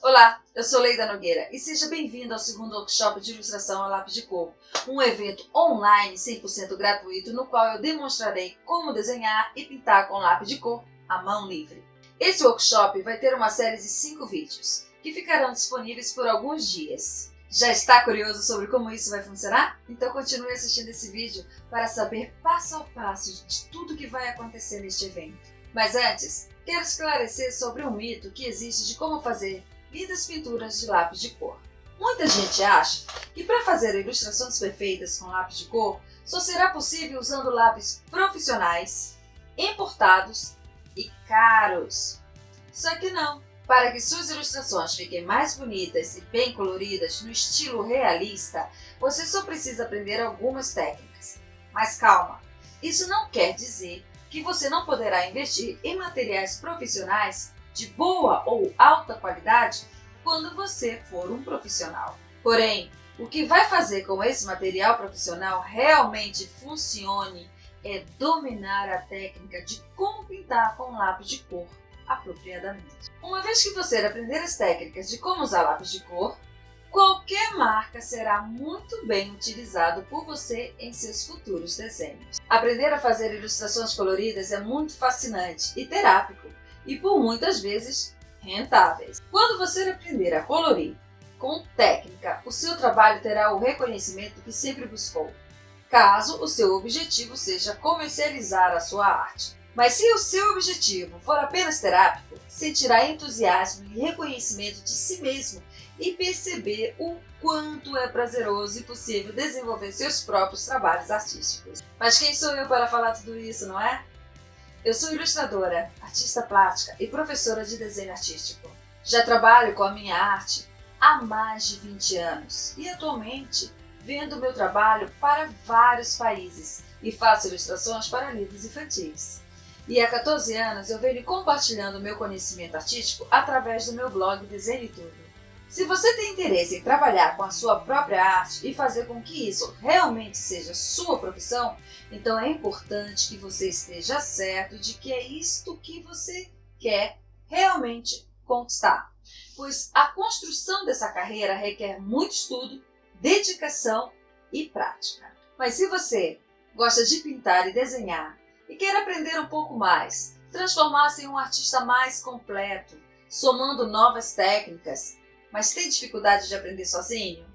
Olá, eu sou Leida Nogueira e seja bem-vindo ao segundo workshop de ilustração a lápis de cor, um evento online 100% gratuito no qual eu demonstrarei como desenhar e pintar com lápis de cor à mão livre. Esse workshop vai ter uma série de 5 vídeos, que ficarão disponíveis por alguns dias. Já está curioso sobre como isso vai funcionar? Então continue assistindo esse vídeo para saber passo a passo de tudo que vai acontecer neste evento. Mas antes, quero esclarecer sobre um mito que existe de como fazer lindas pinturas de lápis de cor. Muita gente acha que para fazer ilustrações perfeitas com lápis de cor, só será possível usando lápis profissionais, importados e caros. Só que não. Para que suas ilustrações fiquem mais bonitas e bem coloridas no estilo realista, você só precisa aprender algumas técnicas. Mas calma, isso não quer dizer que você não poderá investir em materiais profissionais de boa ou alta qualidade quando você for um profissional. Porém, o que vai fazer com esse material profissional realmente funcione é dominar a técnica de como pintar com lápis de cor apropriadamente. Uma vez que você aprender as técnicas de como usar lápis de cor, qualquer marca será muito bem utilizado por você em seus futuros desenhos. Aprender a fazer ilustrações coloridas é muito fascinante e terápico, e por muitas vezes rentáveis. Quando você aprender a colorir com técnica, o seu trabalho terá o reconhecimento que sempre buscou, caso o seu objetivo seja comercializar a sua arte. Mas se o seu objetivo for apenas terápico, sentirá entusiasmo e reconhecimento de si mesmo e perceber o quanto é prazeroso e possível desenvolver seus próprios trabalhos artísticos. Mas quem sou eu para falar tudo isso, não é? Eu sou ilustradora, artista plástica e professora de desenho artístico. Já trabalho com a minha arte há mais de 20 anos e atualmente vendo meu trabalho para vários países e faço ilustrações para livros infantis. E há 14 anos eu venho compartilhando meu conhecimento artístico através do meu blog Desenho e Tudo. Se você tem interesse em trabalhar com a sua própria arte e fazer com que isso realmente seja sua profissão, então é importante que você esteja certo de que é isto que você quer realmente conquistar. Pois a construção dessa carreira requer muito estudo, dedicação e prática. Mas se você gosta de pintar e desenhar e quer aprender um pouco mais, transformar-se em um artista mais completo, somando novas técnicas, mas tem dificuldade de aprender sozinho?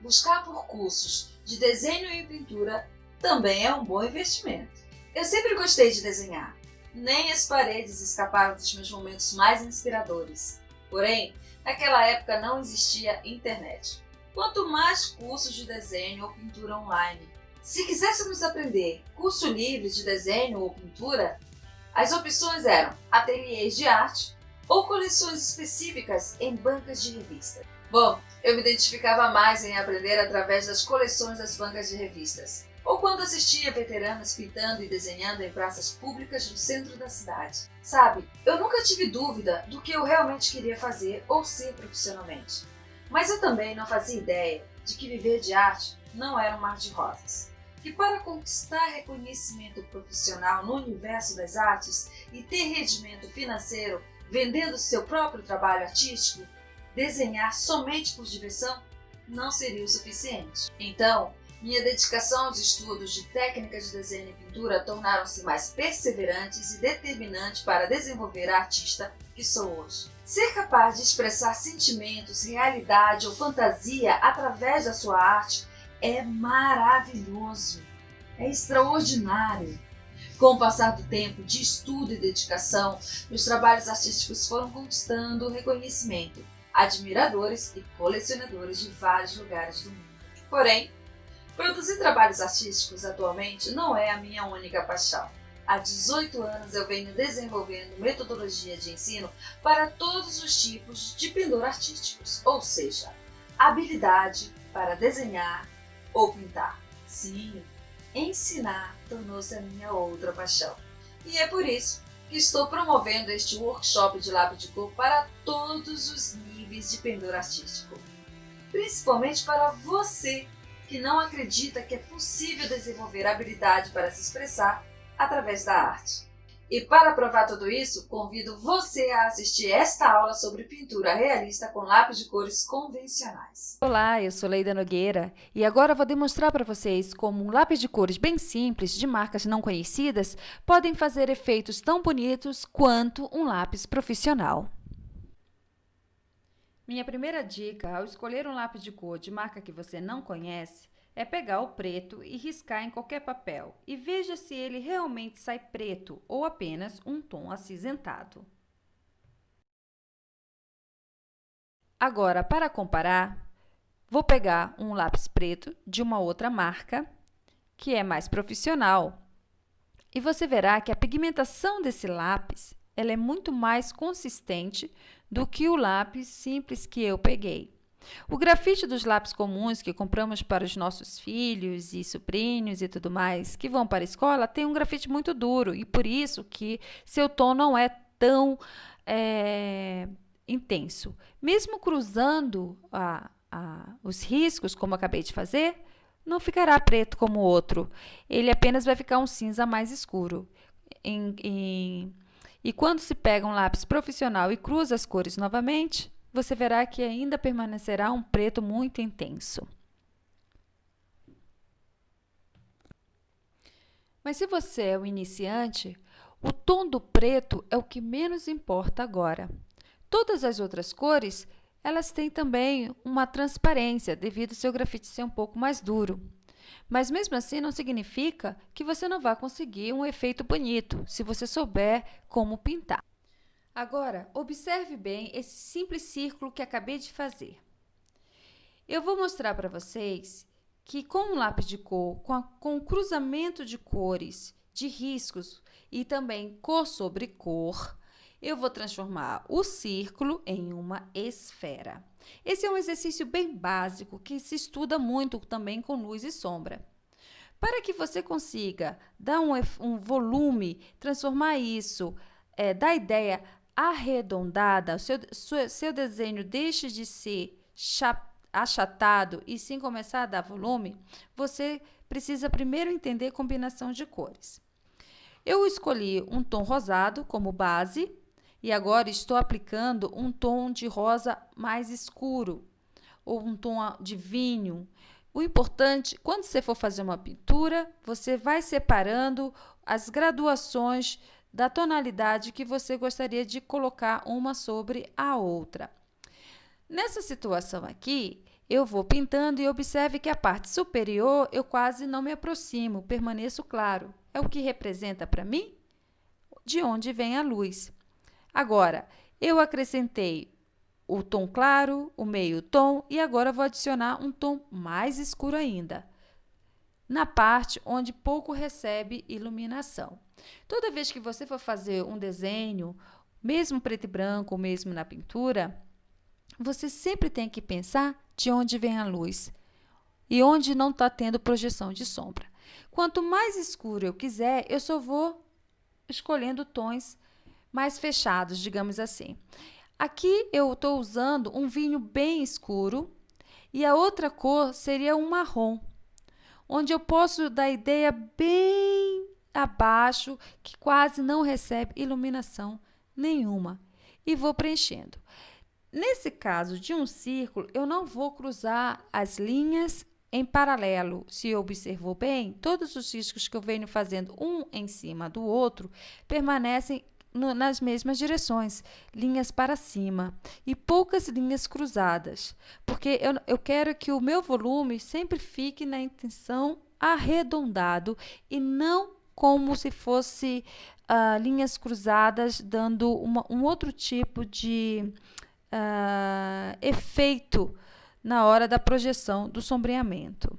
Buscar por cursos de desenho e pintura também é um bom investimento. Eu sempre gostei de desenhar. Nem as paredes escaparam dos meus momentos mais inspiradores. Porém, naquela época não existia internet. Quanto mais cursos de desenho ou pintura online. Se quiséssemos aprender curso livre de desenho ou pintura, as opções eram ateliês de arte ou coleções específicas em bancas de revista. Bom, eu me identificava mais em aprender através das coleções das bancas de revistas, ou quando assistia veteranas pintando e desenhando em praças públicas no centro da cidade. Sabe, eu nunca tive dúvida do que eu realmente queria fazer ou ser profissionalmente. Mas eu também não fazia ideia de que viver de arte não era um mar de rosas. Que para conquistar reconhecimento profissional no universo das artes e ter rendimento financeiro vendendo seu próprio trabalho artístico, desenhar somente por diversão não seria o suficiente. Então, minha dedicação aos estudos de técnicas de desenho e pintura tornaram-se mais perseverantes e determinantes para desenvolver a artista que sou hoje. Ser capaz de expressar sentimentos, realidade ou fantasia através da sua arte é maravilhoso, é extraordinário. Com o passar do tempo de estudo e dedicação, meus trabalhos artísticos foram conquistando reconhecimento, admiradores e colecionadores de vários lugares do mundo. Porém, produzir trabalhos artísticos atualmente não é a minha única paixão. Há 18 anos eu venho desenvolvendo metodologia de ensino para todos os tipos de pendor artísticos, ou seja, habilidade para desenhar ou pintar. Sim, ensinar tornou-se a minha outra paixão. E é por isso que estou promovendo este workshop de lápis de cor para todos os níveis de pendor artístico. Principalmente para você que não acredita que é possível desenvolver habilidade para se expressar através da arte. E para provar tudo isso, convido você a assistir esta aula sobre pintura realista com lápis de cores convencionais. Olá, eu sou Leida Nogueira e agora vou demonstrar para vocês como um lápis de cores bem simples, de marcas não conhecidas, podem fazer efeitos tão bonitos quanto um lápis profissional. Minha primeira dica ao escolher um lápis de cor de marca que você não conhece é pegar o preto e riscar em qualquer papel e veja se ele realmente sai preto ou apenas um tom acinzentado. Agora, para comparar, vou pegar um lápis preto de uma outra marca, que é mais profissional, e você verá que a pigmentação desse lápis ela é muito mais consistente do que o lápis simples que eu peguei. O grafite dos lápis comuns que compramos para os nossos filhos e sobrinhos e tudo mais que vão para a escola tem um grafite muito duro e por isso que seu tom não é tão intenso. Mesmo cruzando os riscos, como acabei de fazer, não ficará preto como o outro. Ele apenas vai ficar um cinza mais escuro. E quando se pega um lápis profissional e cruza as cores novamente, você verá que ainda permanecerá um preto muito intenso. Mas se você é um iniciante, o tom do preto é o que menos importa agora. Todas as outras cores, elas têm também uma transparência, devido ao seu grafite ser um pouco mais duro. Mas mesmo assim não significa que você não vai conseguir um efeito bonito, se você souber como pintar. Agora, observe bem esse simples círculo que acabei de fazer. Eu vou mostrar para vocês que com um lápis de cor, com o cruzamento de cores, de riscos e também cor sobre cor, eu vou transformar o círculo em uma esfera. Esse é um exercício bem básico que se estuda muito também com luz e sombra. Para que você consiga dar um volume, transformar isso, dar ideia arredondada, seu desenho deixe de ser achatado e sim começar a dar volume, você precisa primeiro entender combinação de cores. Eu escolhi um tom rosado como base e agora estou aplicando um tom de rosa mais escuro ou um tom de vinho. O importante, quando você for fazer uma pintura, você vai separando as graduações da tonalidade que você gostaria de colocar uma sobre a outra. Nessa situação aqui, eu vou pintando e observe que a parte superior eu quase não me aproximo, permaneço claro. É o que representa para mim de onde vem a luz. Agora, eu acrescentei o tom claro, o meio tom e agora vou adicionar um tom mais escuro ainda, na parte onde pouco recebe iluminação. Toda vez que você for fazer um desenho, mesmo preto e branco, mesmo na pintura, você sempre tem que pensar de onde vem a luz e onde não está tendo projeção de sombra. Quanto mais escuro eu quiser, eu só vou escolhendo tons mais fechados, digamos assim. Aqui eu estou usando um vinho bem escuro e a outra cor seria um marrom, onde eu posso dar ideia bem abaixo, que quase não recebe iluminação nenhuma. E vou preenchendo. Nesse caso de um círculo, eu não vou cruzar as linhas em paralelo. Se observou bem, todos os riscos que eu venho fazendo um em cima do outro permanecem nas mesmas direções, linhas para cima e poucas linhas cruzadas, porque eu quero que o meu volume sempre fique na intenção arredondado e não como se fosse linhas cruzadas, dando um outro tipo de efeito na hora da projeção do sombreamento.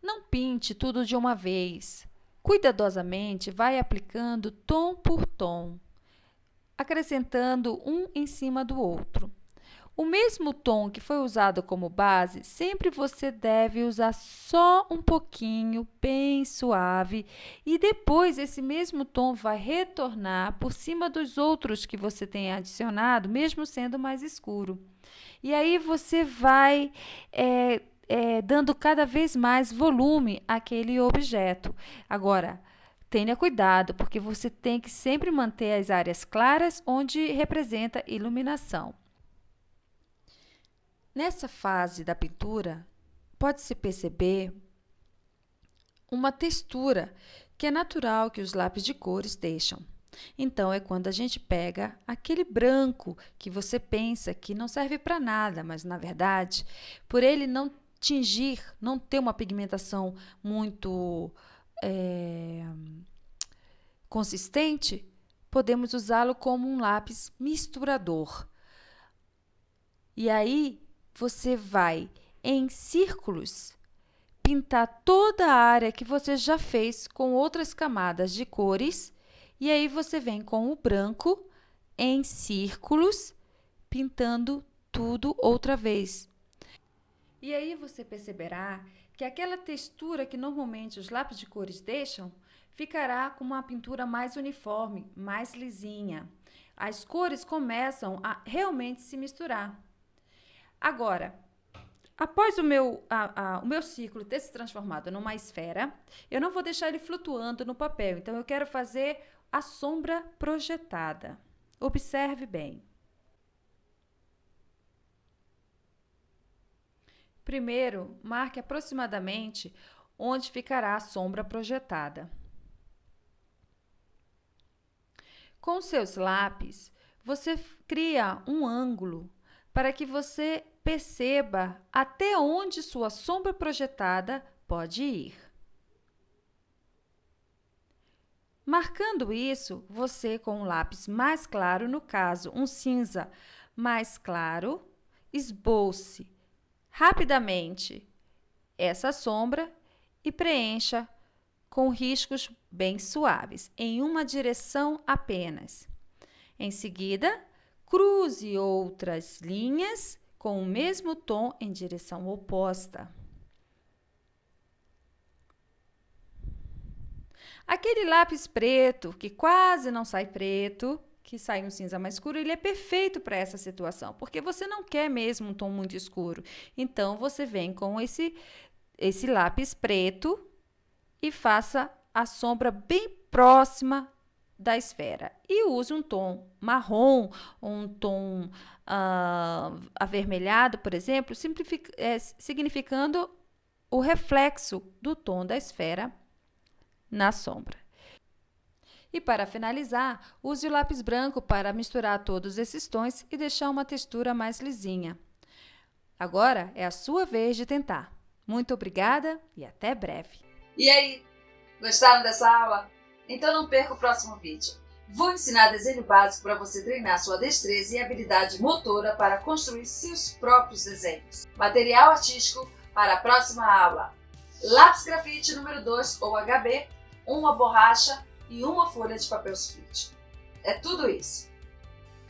Não pinte tudo de uma vez. Cuidadosamente, vai aplicando tom por tom, acrescentando um em cima do outro. O mesmo tom que foi usado como base, sempre você deve usar só um pouquinho, bem suave, e depois esse mesmo tom vai retornar por cima dos outros que você tem adicionado, mesmo sendo mais escuro. E aí você vai dando cada vez mais volume àquele objeto. Agora, tenha cuidado, porque você tem que sempre manter as áreas claras onde representa iluminação. Nessa fase da pintura, pode-se perceber uma textura que é natural que os lápis de cores deixam. Então, é quando a gente pega aquele branco que você pensa que não serve para nada, mas, na verdade, por ele não tingir, não ter uma pigmentação muito consistente, podemos usá-lo como um lápis misturador. E aí, você vai, em círculos, pintar toda a área que você já fez com outras camadas de cores. E aí, você vem com o branco em círculos, pintando tudo outra vez. E aí, você perceberá que aquela textura que normalmente os lápis de cores deixam, ficará com uma pintura mais uniforme, mais lisinha. As cores começam a realmente se misturar. Agora, após o meu círculo ter se transformado numa esfera, eu não vou deixar ele flutuando no papel. Então, eu quero fazer a sombra projetada. Observe bem. Primeiro, marque aproximadamente onde ficará a sombra projetada. Com seus lápis, você cria um ângulo para que você perceba até onde sua sombra projetada pode ir. Marcando isso, você, com um lápis mais claro, no caso, um cinza mais claro, esboce rapidamente essa sombra e preencha com riscos bem suaves, em uma direção apenas. Em seguida, cruze outras linhas com o mesmo tom em direção oposta. Aquele lápis preto, que quase não sai preto, que sai um cinza mais escuro, ele é perfeito para essa situação, porque você não quer mesmo um tom muito escuro. Então, você vem com esse lápis preto e faça a sombra bem próxima da esfera. E use um tom marrom, um tom avermelhado, por exemplo, significando o reflexo do tom da esfera na sombra. E para finalizar, use o lápis branco para misturar todos esses tons e deixar uma textura mais lisinha. Agora é a sua vez de tentar. Muito obrigada e até breve! E aí, gostaram dessa aula? Então não perca o próximo vídeo. Vou ensinar desenho básico para você treinar sua destreza e habilidade motora para construir seus próprios desenhos. Material artístico para a próxima aula: lápis grafite número 2 ou HB, uma borracha e uma folha de papel sulfite. É tudo isso.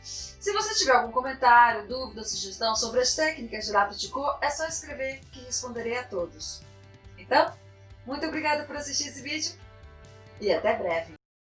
Se você tiver algum comentário, dúvida ou sugestão sobre as técnicas de lápis de cor, é só escrever que responderei a todos. Então, muito obrigada por assistir esse vídeo e até breve!